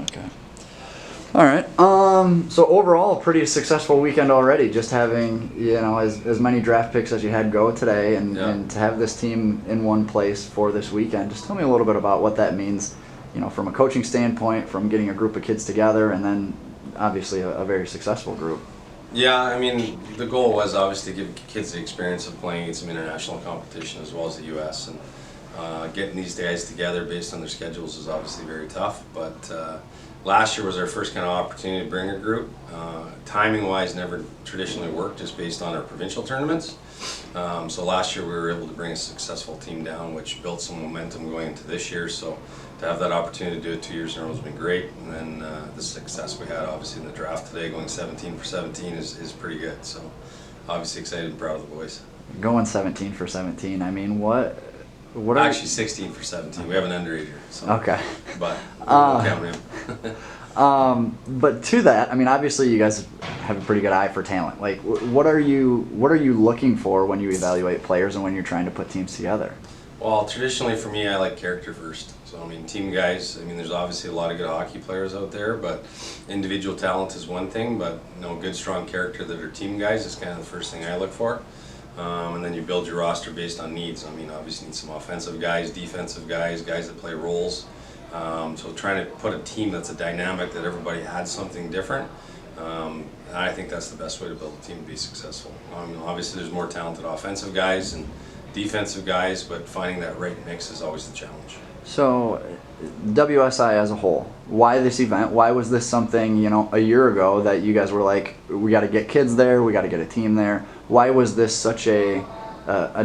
Okay. All right. So overall, a pretty successful weekend already. Just having as many draft picks as you had go today, and to have this team in one place for this weekend. Just tell me a little bit about what that means, from a coaching standpoint, from getting a group of kids together, and then obviously a very successful group. Yeah, I mean, the goal was obviously to give kids the experience of playing in some international competition as well as the U.S. and getting these guys together based on their schedules is obviously very tough. But last year was our first kind of opportunity to bring a group. Timing-wise, never traditionally worked just based on our provincial tournaments. So last year we were able to bring a successful team down, which built some momentum going into this year. So to have that opportunity to do it 2 years in a row has been great. And then the success we had obviously in the draft today, going 17 for 17 is pretty good. So obviously excited and proud of the boys. Going 17 for 17. I mean, what are Actually 16 for 17. We have an underager. So. Okay. But we'll count him. But to that, I mean, obviously you guys have a pretty good eye for talent. Like, what are you looking for when you evaluate players and when you're trying to put teams together? Well, traditionally for me, I like character first. So, I mean, team guys, I mean, there's obviously a lot of good hockey players out there, but individual talent is one thing, but, good, strong character that are team guys is kind of the first thing I look for. And then you build your roster based on needs. I mean, obviously you need some offensive guys, defensive guys that play roles. So trying to put a team that's a dynamic, that everybody adds something different. I think that's the best way to build a team to be successful. Obviously there's more talented offensive guys and defensive guys, but finding that right mix is always the challenge. So, WSI as a whole, why this event? Why was this something, a year ago that you guys were like, we got to get kids there, we got to get a team there? Why was this such a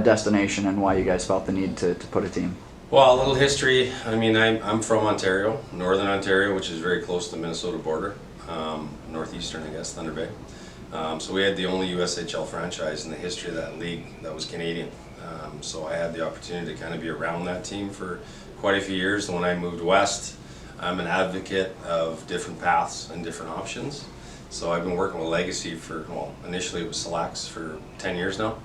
destination, and why you guys felt the need to put a team? Well, a little history. I mean, I'm from Ontario, Northern Ontario, which is very close to the Minnesota border, northeastern, I guess, Thunder Bay. So we had the only USHL franchise in the history of that league that was Canadian. So I had the opportunity to kind of be around that team for quite a few years. And when I moved west, I'm an advocate of different paths and different options. So I've been working with Legacy initially it was Selects for 10 years now.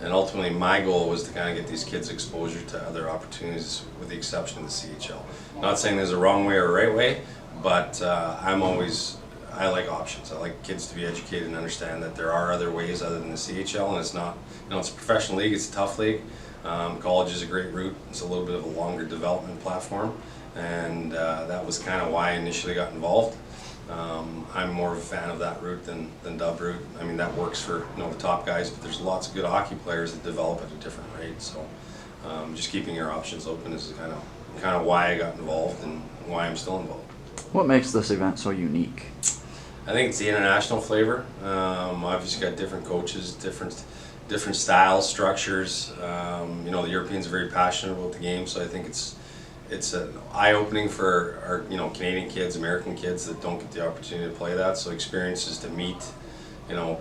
And ultimately my goal was to kind of get these kids exposure to other opportunities with the exception of the CHL. Not saying there's a wrong way or a right way, but I like options. I like kids to be educated and understand that there are other ways other than the CHL, and it's not, it's a professional league, it's a tough league. College is a great route. It's a little bit of a longer development platform, and that was kind of why I initially got involved. I'm more of a fan of that route than dub route. I mean, that works for the top guys, but there's lots of good hockey players that develop at a different rate. So just keeping your options open is kind of why I got involved and why I'm still involved. What makes this event so unique? I think it's the international flavor. Obviously got different coaches, different styles, structures. The Europeans are very passionate about the game, so I think it's an eye-opening for our Canadian kids, American kids that don't get the opportunity to play that. So experiences to meet,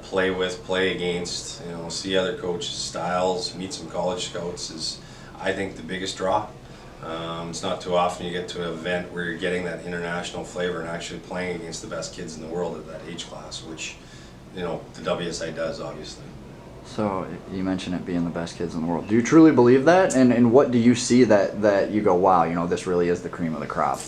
play with, play against, see other coaches' styles, meet some college scouts is, I think, the biggest draw. It's not too often you get to an event where you're getting that international flavor and actually playing against the best kids in the world at that age class, which the WSI does, obviously. So you mentioned it being the best kids in the world. Do you truly believe that? And what do you see that you go, wow, this really is the cream of the crop?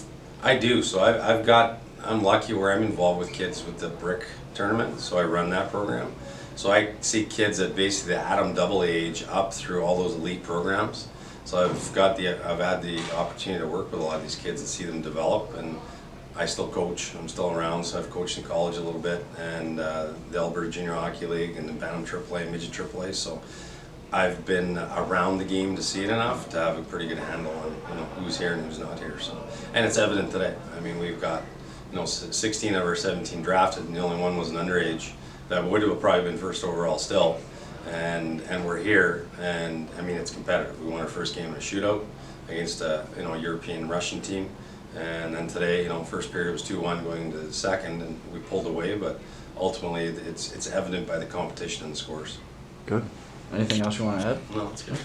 I do. So I'm lucky where I'm involved with kids with the brick tournament, so I run that program. So I see kids at basically the Adam double age up through all those elite programs. So I've had the opportunity to work with a lot of these kids and see them develop, and I still coach. I'm still around, so I've coached in college a little bit, and the Alberta Junior Hockey League, and the Bantam AAA, Midget AAA. So I've been around the game to see it enough to have a pretty good handle on who's here and who's not here. So, and it's evident today. I mean, we've got 16 of our 17 drafted, and the only one was an underage that would have probably been first overall still. And we're here, and I mean, it's competitive. We won our first game in a shootout against a European Russian team, and then today, first period was 2-1 going into the second, and we pulled away. But ultimately, it's evident by the competition and the scores. Good. Anything else you want to add? No, that's good.